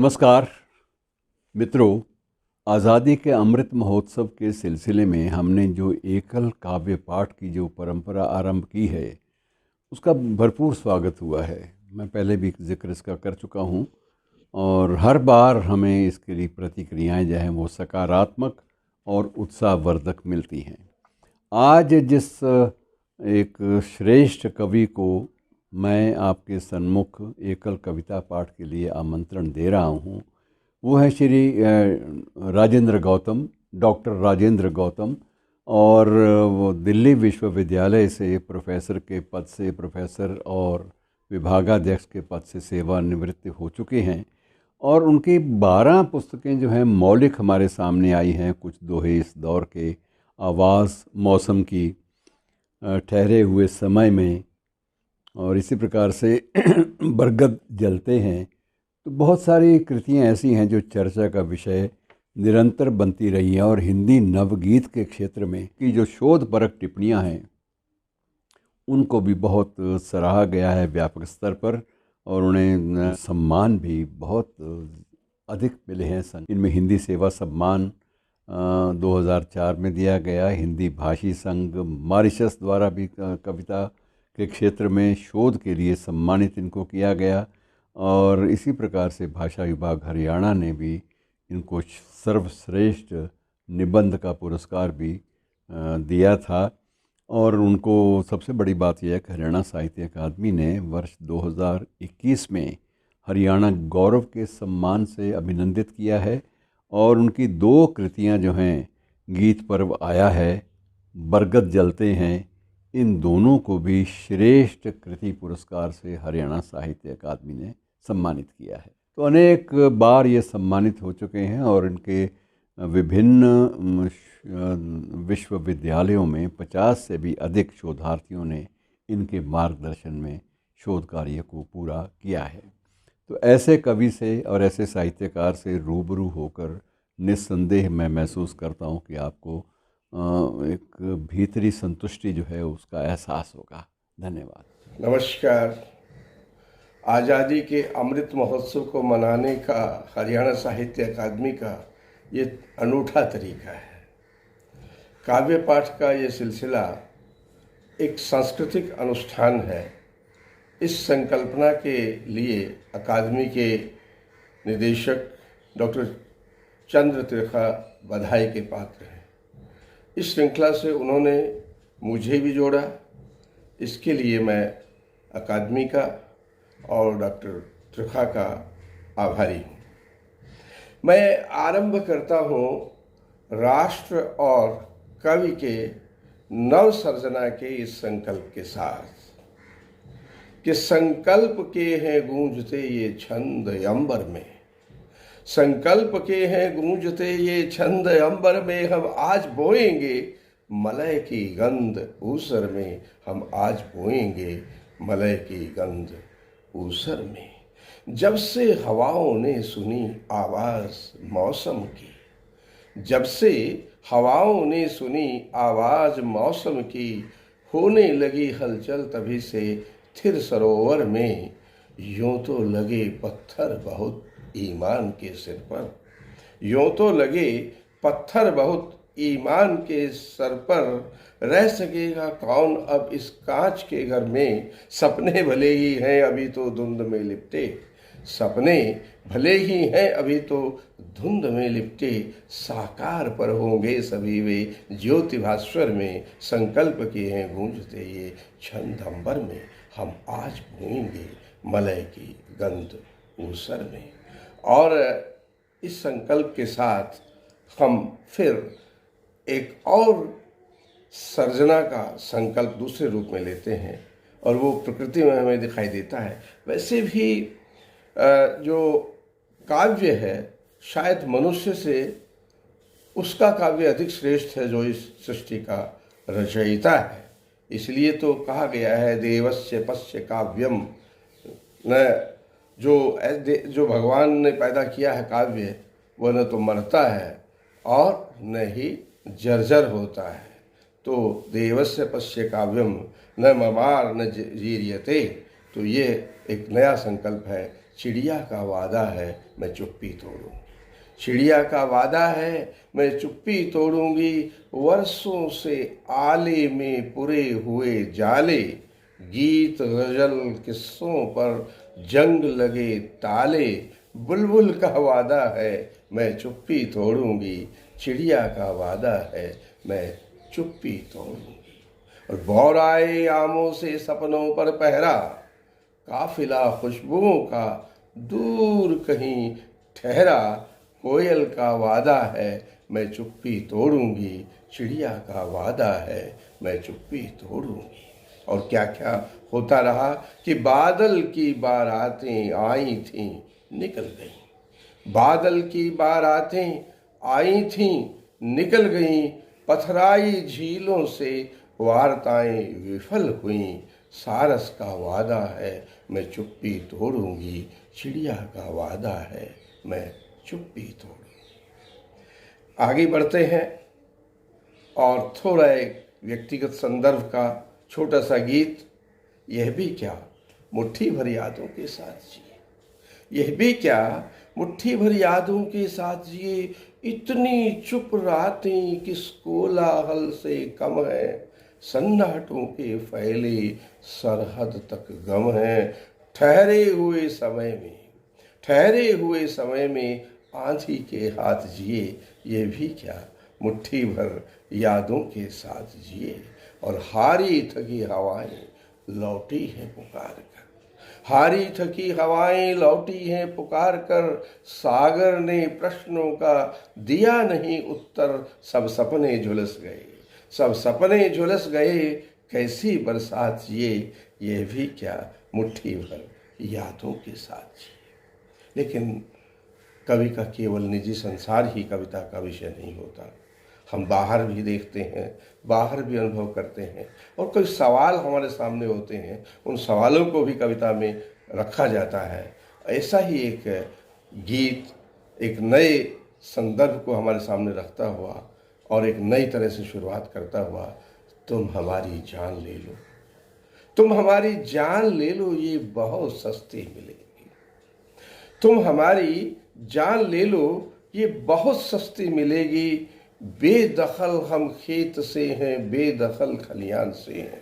नमस्कार मित्रों। आज़ादी के अमृत महोत्सव के सिलसिले में हमने जो एकल काव्य पाठ की जो परंपरा आरंभ की है उसका भरपूर स्वागत हुआ है। मैं पहले भी जिक्र इसका कर चुका हूँ और हर बार हमें इसके लिए प्रतिक्रियाएं जो हैं वो सकारात्मक और उत्साहवर्धक मिलती हैं। आज जिस एक श्रेष्ठ कवि को मैं आपके सन्मुख एकल कविता पाठ के लिए आमंत्रण दे रहा हूँ वो है श्री राजेंद्र गौतम, डॉक्टर राजेंद्र गौतम। और वो दिल्ली विश्वविद्यालय से प्रोफेसर के पद से प्रोफेसर और विभागाध्यक्ष के पद से सेवानिवृत्त हो चुके हैं और उनकी 12 पुस्तकें जो हैं मौलिक हमारे सामने आई हैं। कुछ दोहे इस दौर के, आवाज़ मौसम की, ठहरे हुए समय में, और इसी प्रकार से बरगद जलते हैं। तो बहुत सारी कृतियाँ ऐसी हैं जो चर्चा का विषय निरंतर बनती रही हैं और हिंदी नवगीत के क्षेत्र में की जो शोधपरक टिप्पणियाँ हैं उनको भी बहुत सराहा गया है व्यापक स्तर पर और उन्हें सम्मान भी बहुत अधिक मिले हैं। इनमें हिंदी सेवा सम्मान 2004 में दिया गया, हिंदी भाषी संघ मॉरिशस द्वारा भी कविता के क्षेत्र में शोध के लिए सम्मानित इनको किया गया और इसी प्रकार से भाषा विभाग हरियाणा ने भी इनको सर्वश्रेष्ठ निबंध का पुरस्कार भी दिया था। और उनको सबसे बड़ी बात यह है कि हरियाणा साहित्य अकादमी ने वर्ष 2021 में हरियाणा गौरव के सम्मान से अभिनंदित किया है और उनकी 2 कृतियां जो हैं, गीत पर्व आया है, बरगद जलते हैं, इन दोनों को भी श्रेष्ठ कृति पुरस्कार से हरियाणा साहित्य अकादमी ने सम्मानित किया है। तो अनेक बार ये सम्मानित हो चुके हैं और इनके विभिन्न विश्वविद्यालयों में 50 से भी अधिक शोधार्थियों ने इनके मार्गदर्शन में शोध कार्य को पूरा किया है। तो ऐसे कवि से और ऐसे साहित्यकार से रूबरू होकर निस्संदेह मैं महसूस करता हूँ कि आपको एक भीतरी संतुष्टि जो है उसका एहसास होगा। धन्यवाद। नमस्कार। आज़ादी के अमृत महोत्सव को मनाने का हरियाणा साहित्य अकादमी का ये अनूठा तरीका है। काव्य पाठ का ये सिलसिला एक सांस्कृतिक अनुष्ठान है। इस संकल्पना के लिए अकादमी के निदेशक डॉक्टर चंद्र त्रिखा बधाई के पात्र हैं। इस श्रृंखला से उन्होंने मुझे भी जोड़ा, इसके लिए मैं अकादमी का और डॉक्टर त्रिखा का आभारी हूँ। मैं आरंभ करता हूँ राष्ट्र और कवि के नव सर्जना के इस संकल्प के साथ कि संकल्प के हैं गूंजते ये छंद अंबर में, संकल्प के हैं गूंजते ये छंद अंबर में, हम आज बोएंगे मलय की गंध ऊसर में, हम आज बोएंगे मलय की गंध ऊसर में। जब से हवाओं ने सुनी आवाज़ मौसम की, जब से हवाओं ने सुनी आवाज़ मौसम की, होने लगी हलचल तभी से थिर सरोवर में, यूं तो लगे पत्थर बहुत ईमान के सिर पर, यूं तो लगे पत्थर बहुत ईमान के सर पर, रह सकेगा कौन अब इस कांच के घर में, सपने भले ही हैं अभी तो धुंध में लिपटे, सपने भले ही हैं अभी तो धुंध में लिपटे, साकार पर होंगे सभी वे ज्योति भास्वर में, संकल्प के हैं गूंजते ये छंद अंबर में, हम आज बोएंगे मलय की गंध ऊसर में। और इस संकल्प के साथ हम फिर एक और सर्जना का संकल्प दूसरे रूप में लेते हैं और वो प्रकृति में हमें दिखाई देता है। वैसे भी जो काव्य है शायद मनुष्य से उसका काव्य अधिक श्रेष्ठ है जो इस सृष्टि का रचयिता है। इसलिए तो कहा गया है देवस्य पश्य काव्यम, न जो भगवान ने पैदा किया है काव्य वह न तो मरता है और न ही जर्जर होता है। तो देवस्य पश्य काव्यम न ममार न जीर्यते, तो ये एक नया संकल्प है चिड़िया का वादा है मैं चुप्पी तोड़ूंगी। चिड़िया का वादा है मैं चुप्पी तोड़ूंगी, वर्षों से आले में पुरे हुए जाले, गीत गजल किस्सों पर जंग लगे ताले, बुलबुल का वादा है मैं चुप्पी तोड़ूंगी, चिड़िया का वादा है मैं चुप्पी तोड़ूंगी। और बौर आए आमों से सपनों पर पहरा, काफिला खुशबुओं का दूर कहीं ठहरा, कोयल का वादा है मैं चुप्पी तोड़ूंगी, चिड़िया का वादा है मैं चुप्पी तोड़ूंगी। और क्या क्या होता रहा कि बादल की बारातें आई थीं निकल गईं, बादल की बारातें आई थीं निकल गईं, पथराई झीलों से वार्ताएं विफल हुईं, सारस का वादा है मैं चुप्पी तोड़ूंगी, चिड़िया का वादा है मैं चुप्पी तोड़ूंगी। आगे बढ़ते हैं और थोड़ा एक व्यक्तिगत संदर्भ का छोटा सा गीत। यह भी क्या मुट्ठी भर यादों के साथ जिए, यह भी क्या मुट्ठी भर यादों के साथ जिए, इतनी चुप रातें किस कोलाहल से कम है, सन्नाटों के फैले सरहद तक गम है, ठहरे हुए समय में आंधी के हाथ जिए, ये भी क्या मुट्ठी भर यादों के साथ जिए। और हारी थकी हवाएं लौटी हैं पुकार कर, हारी थकी हवाएं लौटी हैं पुकार कर, सागर ने प्रश्नों का दिया नहीं उत्तर, सब सपने झुलस गए, सब सपने झुलस गए, कैसी बरसात ये भी क्या मुट्ठी भर यादों के साथ जिए। लेकिन कवि का केवल निजी संसार ही कविता का विषय नहीं होता, हम बाहर भी देखते हैं, बाहर भी अनुभव करते हैं, और कोई सवाल हमारे सामने होते हैं, उन सवालों को भी कविता में रखा जाता है। ऐसा ही एक गीत एक नए संदर्भ को हमारे सामने रखता हुआ और एक नई तरह से शुरुआत करता हुआ, तुम हमारी जान ले लो, तुम हमारी जान ले लो, ये बहुत सस्ती मिलेगी, तुम हमारी जान ले लो, ये बहुत सस्ती मिलेगी, बेदखल हम खेत से हैं, बेदखल खलियान से हैं,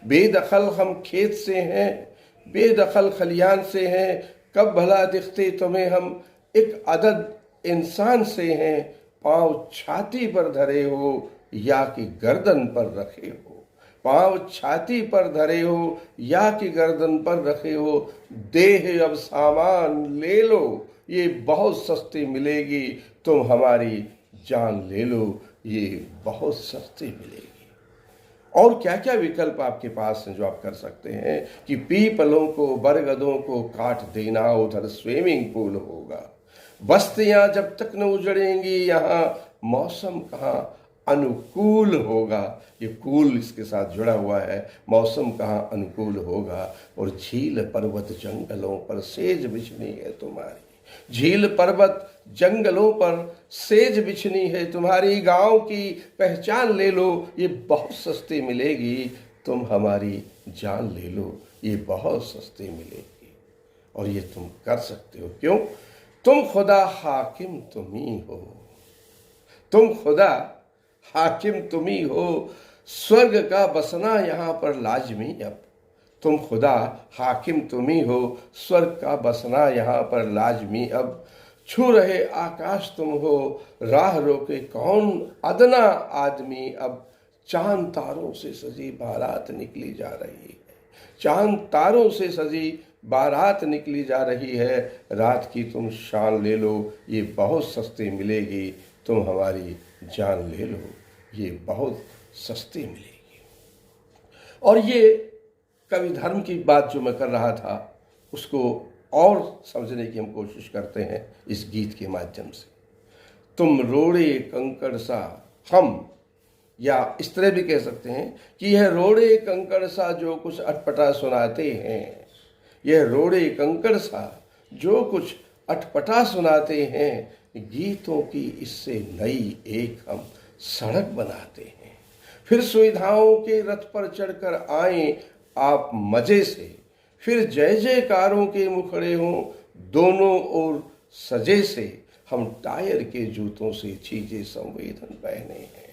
बेदखल हम खेत से हैं, बेदखल खलियान से हैं, कब भला दिखते तुम्हें हम एक अदद इंसान से हैं, पाँव छाती पर धरे हो या कि गर्दन पर रखे हो, पाँव छाती पर धरे हो या कि गर्दन पर रखे हो, देह अब सामान ले लो, ये बहुत सस्ती मिलेगी, तुम हमारी जान ले लो, ये बहुत सस्ती मिलेगी। और क्या क्या विकल्प आपके पास हैं जो आप कर सकते हैं कि पीपलों को बरगदों को काट देना, उधर स्विमिंग पूल होगा, बस्तियां जब तक न उजड़ेंगी यहाँ मौसम कहाँ अनुकूल होगा, ये कूल इसके साथ जुड़ा हुआ है, मौसम कहाँ अनुकूल होगा, और झील पर्वत जंगलों पर सेज बिछनी है तुम्हारी, झील पर्वत जंगलों पर सेज बिछनी है तुम्हारी, गांव की पहचान ले लो, ये बहुत सस्ती मिलेगी, तुम हमारी जान ले लो, ये बहुत सस्ती मिलेगी। और ये तुम कर सकते हो, क्यों? तुम खुदा हाकिम तुम ही हो, तुम खुदा हाकिम तुम ही हो, स्वर्ग का बसना यहाँ पर लाजमी अब, तुम खुदा हाकिम तुम ही हो, स्वर्ग का बसना यहाँ पर लाजमी अब, छू रहे आकाश तुम हो, राह रोके कौन अदना आदमी अब, चांद तारों से सजी बारात निकली जा रही है, चांद तारों से सजी बारात निकली जा रही है, रात की तुम शान ले लो, ये बहुत सस्ती मिलेगी, तुम हमारी जान ले लो, ये बहुत सस्ती मिलेगी। और ये कवि धर्म की बात जो मैं कर रहा था उसको और समझने की हम कोशिश करते हैं इस गीत के माध्यम से। तुम रोड़े कंकड़ सा हम, या इस तरह भी कह सकते हैं कि यह रोड़े कंकड़ सा जो कुछ अटपटा सुनाते हैं, यह रोड़े कंकड़ सा जो कुछ अटपटा सुनाते हैं, गीतों की इससे नई एक हम सड़क बनाते हैं, फिर सुविधाओं के रथ पर चढ़कर आए आप मजे से, फिर जय जयकारों के मुखड़े हों, दोनों ओर सजे से हम टायर के जूतों से छीजे संवेदन पहने हैं।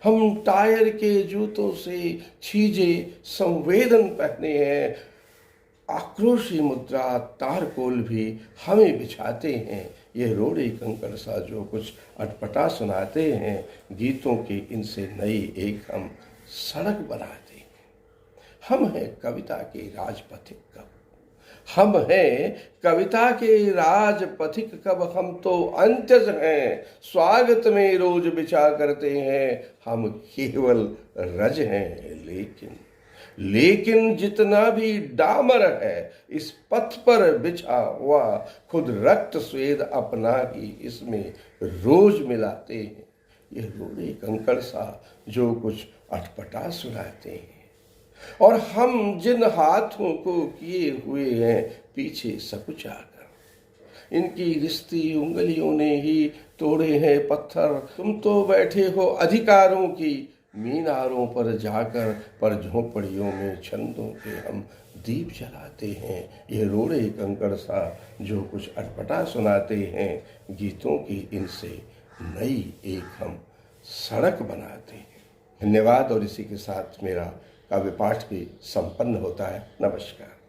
हम टायर के जूतों से छीजे संवेदन पहने हैं। आक्रोशी मुद्रा तारकोल भी हमें बिछाते हैं। ये रोड़े कंकड़ सा जो कुछ अटपटा सुनाते हैं, गीतों की इनसे नई एक हम सड़क बनाते हैं। हम हैं कविता के राजपथिक कब, हम हैं कविता के राजपथिक कब, हम तो अंत्यज हैं, स्वागत में रोज बिछा करते हैं। हम केवल रज हैं, लेकिन जितना भी डामर है इस पथ पर बिछा हुआ, खुद रक्त स्वेद अपना ही इसमें रोज मिलाते हैं। ये रोड़े कंकड़ सा जो कुछ अटपटा सुनाते हैं, और हम जिन हाथों को किए हुए हैं पीछे सकुचा कर, इनकी रिश्ती उंगलियों ने ही तोड़े हैं पत्थर। तुम तो बैठे हो अधिकारों की मीनारों पर जाकर, पर झोंपड़ियों में छंदों के हम दीप जलाते हैं। ये रोड़े कंकड़ सा जो कुछ अटपटा सुनाते हैं, गीतों की इनसे नई एक हम सड़क बनाते हैं। धन्यवाद। और इसी के साथ मेरा काव्य पाठ भी संपन्न होता है। नमस्कार।